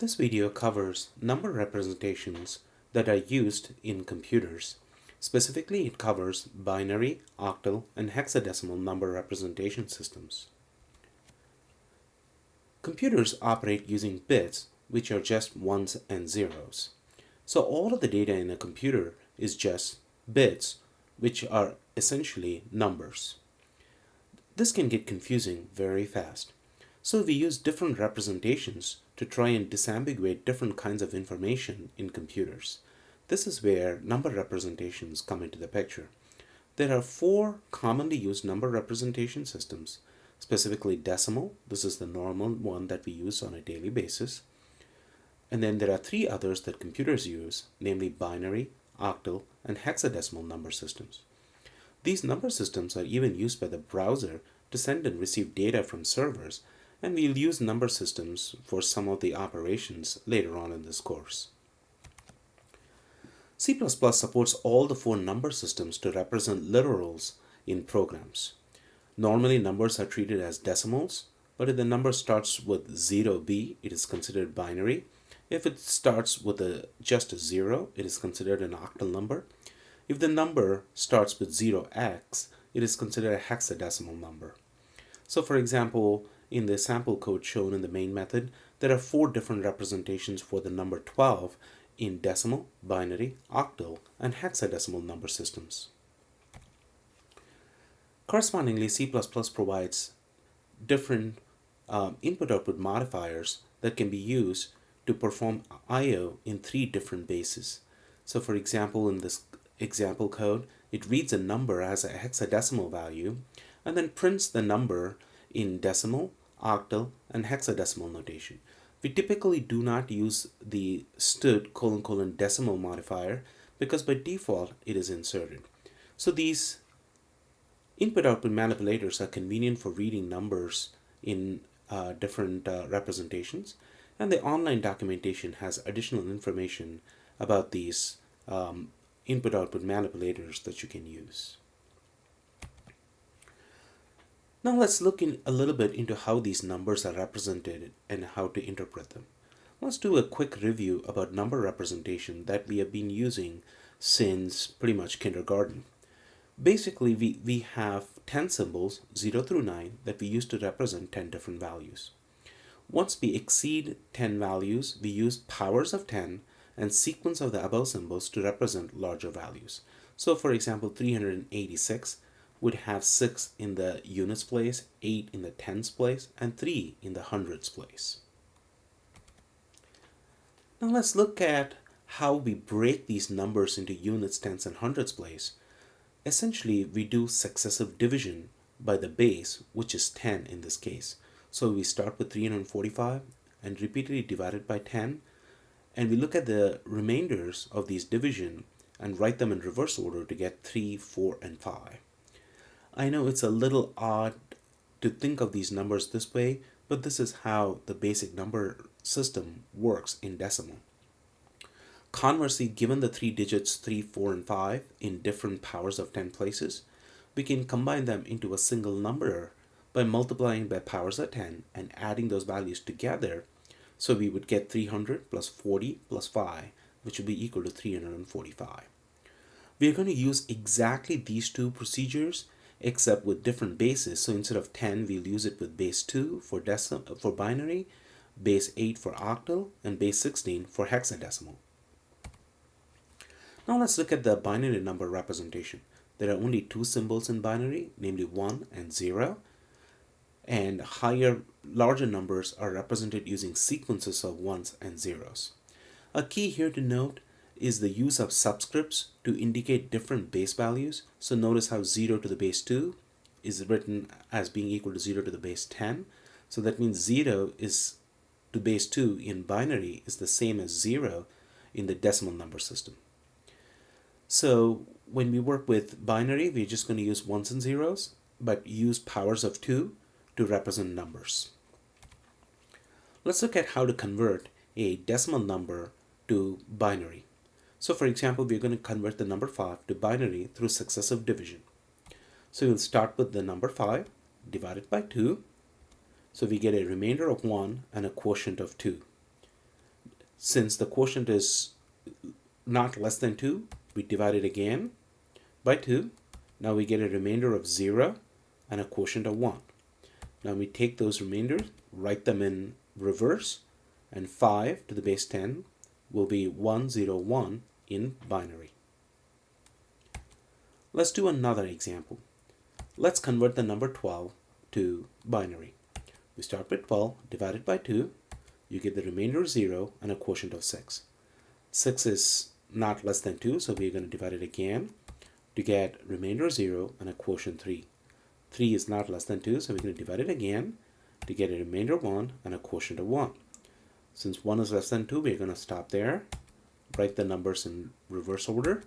This video covers number representations that are used in computers. Specifically, it covers binary, octal, and hexadecimal number representation systems. Computers operate using bits, which are just ones and zeros. So all of the data in a computer is just bits, which are essentially numbers. This can get confusing very fast. So we use different representations to try and disambiguate different kinds of information in computers. This is where number representations come into the picture. There are four commonly used number representation systems, specifically decimal. This is the normal one that we use on a daily basis. And then there are three others that computers use, namely binary, octal, and hexadecimal number systems. These number systems are even used by the browser to send and receive data from servers, and we'll use number systems for some of the operations later on in this course. C++ supports all the four number systems to represent literals in programs. Normally, numbers are treated as decimals, but if the number starts with 0b, it is considered binary. If it starts with just a 0, it is considered an octal number. If the number starts with 0x, it is considered a hexadecimal number. So for example, in the sample code shown in the main method, there are four different representations for the number 12 in decimal, binary, octal, and hexadecimal number systems. Correspondingly, C++ provides different input-output modifiers that can be used to perform I/O in three different bases. So for example, in this example code, it reads a number as a hexadecimal value and then prints the number in decimal, octal, and hexadecimal notation. We typically do not use the stud : decimal modifier because by default it is inserted. So these input-output manipulators are convenient for reading numbers in different representations, and the online documentation has additional information about these input-output manipulators that you can use. Now let's look a little bit into how these numbers are represented and how to interpret them. Let's do a quick review about number representation that we have been using since pretty much kindergarten. Basically, we have 10 symbols, 0 through 9, that we use to represent 10 different values. Once we exceed 10 values, we use powers of 10 and sequence of the above symbols to represent larger values. So for example, 386 would have 6 in the units place, 8 in the tens place, and 3 in the hundreds place. Now let's look at how we break these numbers into units, tens, and hundreds place. Essentially, we do successive division by the base, which is 10 in this case. So we start with 345 and repeatedly divide it by 10, and we look at the remainders of these division and write them in reverse order to get 3, 4, and 5. I know it's a little odd to think of these numbers this way, but this is how the basic number system works in decimal. Conversely, given the three digits 3, 4, and 5 in different powers of 10 places, we can combine them into a single number by multiplying by powers of 10 and adding those values together. So we would get 300 plus 40 plus 5, which would be equal to 345. We are going to use exactly these two procedures except with different bases. So instead of 10, we'll use it with base 2 for binary, base 8 for octal, and base 16 for hexadecimal. Now let's look at the binary number representation. There are only two symbols in binary, namely 1 and 0, and larger numbers are represented using sequences of ones and zeros. A key here to note is the use of subscripts to indicate different base values. So notice how 0 to the base 2 is written as being equal to 0 to the base 10. So that means 0 is to base 2 in binary is the same as 0 in the decimal number system. So when we work with binary, we're just going to use ones and zeros, but use powers of 2 to represent numbers. Let's look at how to convert a decimal number to binary. So for example, we're going to convert the number 5 to binary through successive division. So we'll start with the number 5 divided by 2. So we get a remainder of 1 and a quotient of 2. Since the quotient is not less than 2, we divide it again by 2. Now we get a remainder of 0 and a quotient of 1. Now we take those remainders, write them in reverse, and 5 to the base 10 will be 101 in binary. Let's do another example. Let's convert the number 12 to binary. We start with 12 divided by 2. You get the remainder 0 and a quotient of 6. 6 is not less than 2, so we're going to divide it again to get remainder 0 and a quotient 3. 3 is not less than 2, so we're going to divide it again to get a remainder 1 and a quotient of 1. Since 1 is less than 2, we're going to stop there, write the numbers in reverse order,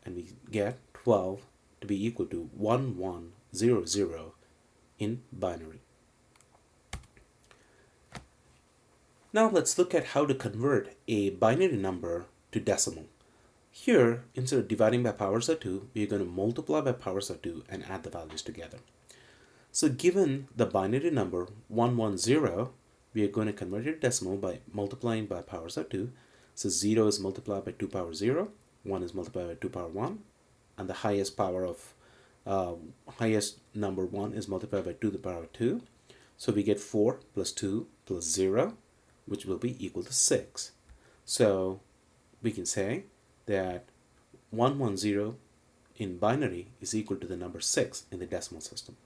and we get 12 to be equal to 1100 in binary. Now let's look at how to convert a binary number to decimal. Here, instead of dividing by powers of 2, we're going to multiply by powers of 2 and add the values together. So given the binary number 110, we are going to convert it to decimal by multiplying by powers of 2. So 0 is multiplied by 2 power 0, 1 is multiplied by 2 power 1, and the highest number 1 is multiplied by 2 to the power 2. So we get 4 plus 2 plus 0, which will be equal to 6. So we can say that 110 in binary is equal to the number 6 in the decimal system.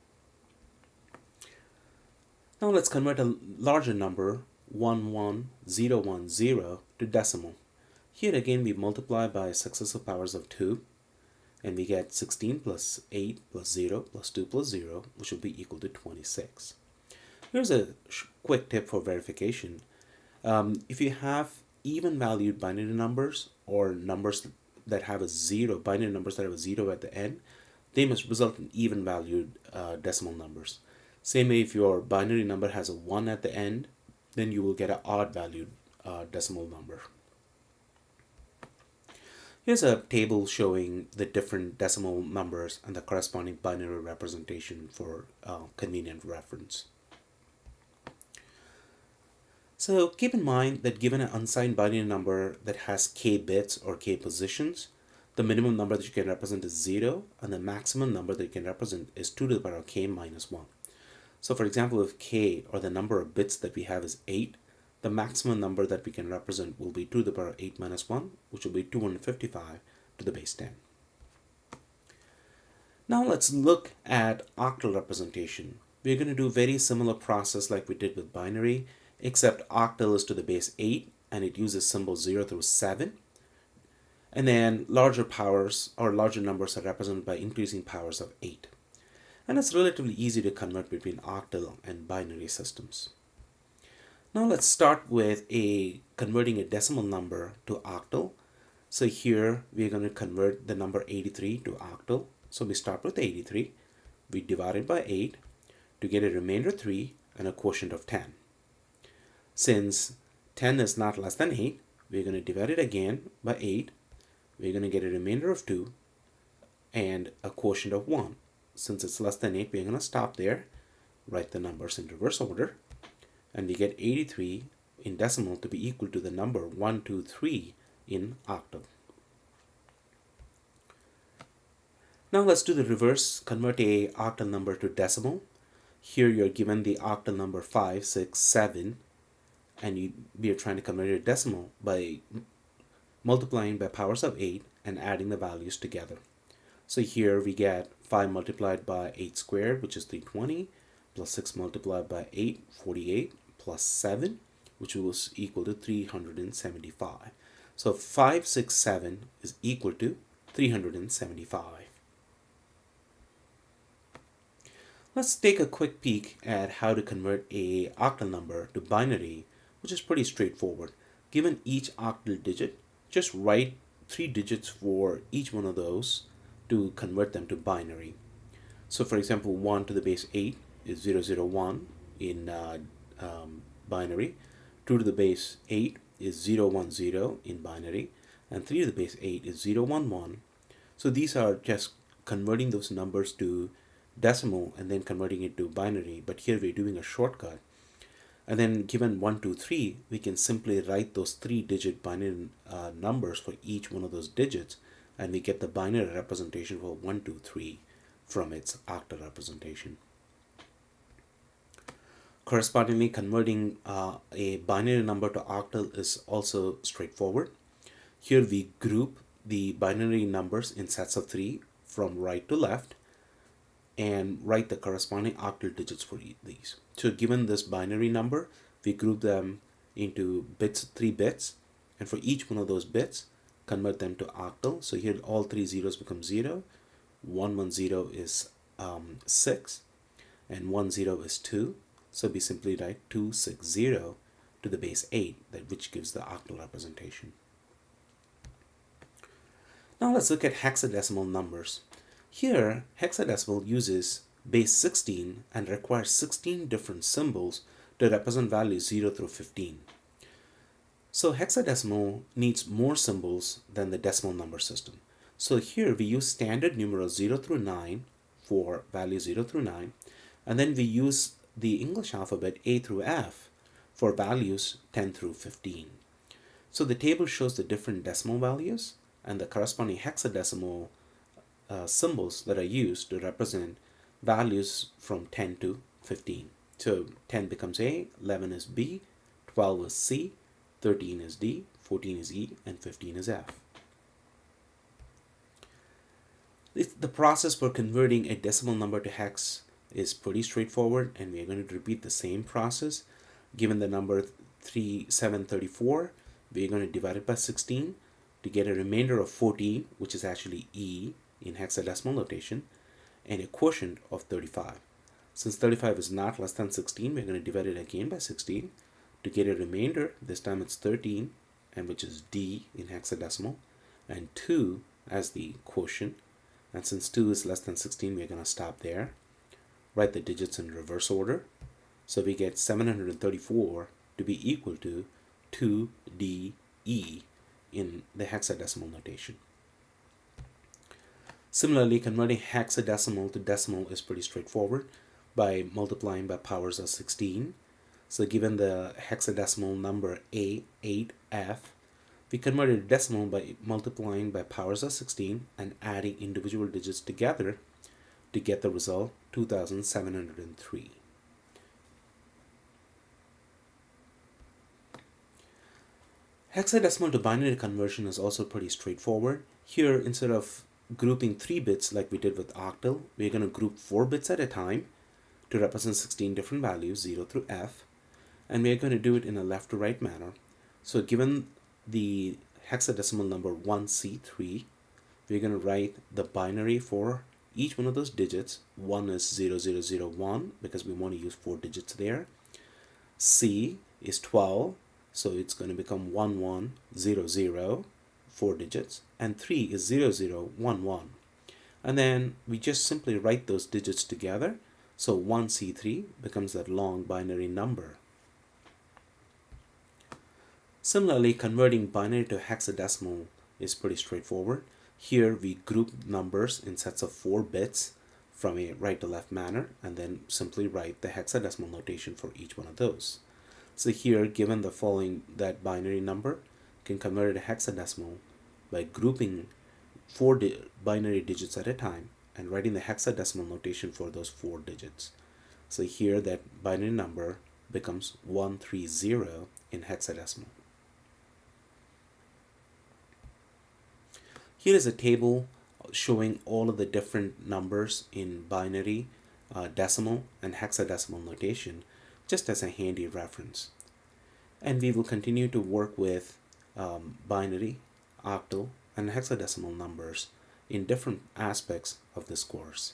Now let's convert a larger number, 11010, to decimal. Here again we multiply by successive powers of 2, and we get 16 plus 8 plus 0 plus 2 plus 0, which will be equal to 26. Here's a quick tip for verification. If you have even valued binary numbers or numbers that have a 0, binary numbers that have a 0 at the end, they must result in even valued decimal numbers. Same way, if your binary number has a 1 at the end, then you will get an odd valued decimal number. Here's a table showing the different decimal numbers and the corresponding binary representation for convenient reference. So keep in mind that given an unsigned binary number that has k bits or k positions, the minimum number that you can represent is 0, and the maximum number that you can represent is 2 to the power k minus 1. So for example, if k, or the number of bits that we have, is 8, the maximum number that we can represent will be 2 to the power 8 minus 1, which will be 255 to the base 10. Now let's look at octal representation. We're going to do a very similar process like we did with binary, except octal is to the base 8, and it uses symbols 0 through 7. And then larger powers or larger numbers are represented by increasing powers of 8. And it's relatively easy to convert between octal and binary systems. Now let's start with converting a decimal number to octal. So here we're going to convert the number 83 to octal. So we start with 83. We divide it by 8 to get a remainder 3 and a quotient of 10. Since 10 is not less than 8, we're going to divide it again by 8. We're going to get a remainder of 2 and a quotient of 1. Since it's less than 8, we're going to stop there, write the numbers in reverse order, and we get 83 in decimal to be equal to the number 123 in octal. Now let's do the reverse, convert a octal number to decimal. Here you're given the octal number 5, 6, 7, and we are trying to convert it to decimal by multiplying by powers of 8 and adding the values together. So here we get 5 multiplied by 8 squared, which is 320, plus 6 multiplied by 8, 48, plus 7, which was equal to 375. So 5, 6, 7 is equal to 375. Let's take a quick peek at how to convert a octal number to binary, which is pretty straightforward. Given each octal digit, just write 3 digits for each one of those to convert them to binary. So for example, 1 to the base 8 is 001 in binary, 2 to the base 8 is 010 in binary, and 3 to the base 8 is 011. So these are just converting those numbers to decimal and then converting it to binary, but here we're doing a shortcut. And then given 1, 2, 3, we can simply write those 3-digit binary numbers for each one of those digits, and we get the binary representation for 1, 2, 3 from its octal representation. Correspondingly, converting a binary number to octal is also straightforward. Here we group the binary numbers in sets of 3 from right to left and write the corresponding octal digits for these. So given this binary number, we group them into bits, 3 bits, and for each one of those bits, convert them to octal. So here all 3 zeros become 0, 110 is 6, and 10 is 2. So we simply write 260 to the base 8, which gives the octal representation. Now let's look at hexadecimal numbers. Here, hexadecimal uses base 16 and requires 16 different symbols to represent values 0 through 15. So hexadecimal needs more symbols than the decimal number system. So here we use standard numerals 0 through 9 for values 0 through 9, and then we use the English alphabet A through F for values 10 through 15. So the table shows the different decimal values and the corresponding hexadecimal symbols that are used to represent values from 10 to 15. So 10 becomes A, 11 is B, 12 is C, 13 is D, 14 is E, and 15 is F. The process for converting a decimal number to hex is pretty straightforward, and we are going to repeat the same process. Given the number 3734, we are going to divide it by 16 to get a remainder of 14, which is actually E in hexadecimal notation, and a quotient of 35. Since 35 is not less than 16, we're going to divide it again by 16 to get a remainder. This time it's 13, and which is D in hexadecimal, and 2 as the quotient. And since 2 is less than 16, we're going to stop there. Write the digits in reverse order. So we get 734 to be equal to 2DE in the hexadecimal notation. Similarly, converting hexadecimal to decimal is pretty straightforward by multiplying by powers of 16. So given the hexadecimal number A8F, we converted a decimal by multiplying by powers of 16 and adding individual digits together to get the result 2703. Hexadecimal to binary conversion is also pretty straightforward. Here, instead of grouping 3 bits like we did with octal, we're going to group 4 bits at a time to represent 16 different values, 0 through F, and we're going to do it in a left to right manner. So given the hexadecimal number 1C3, we're going to write the binary for each one of those digits. 1 is 0001 because we want to use 4 digits there. C is 12, so it's going to become 1100, 4 digits, and 3 is 0011. And then we just simply write those digits together, so 1C3 becomes that long binary number. Similarly, converting binary to hexadecimal is pretty straightforward. Here we group numbers in sets of 4 bits from a right to left manner, and then simply write the hexadecimal notation for each one of those. So here, given the following, that binary number can convert it to hexadecimal by grouping 4 binary digits at a time and writing the hexadecimal notation for those 4 digits. So here that binary number becomes 130 in hexadecimal. Here is a table showing all of the different numbers in binary, decimal, and hexadecimal notation, just as a handy reference. And we will continue to work with binary, octal, and hexadecimal numbers in different aspects of this course.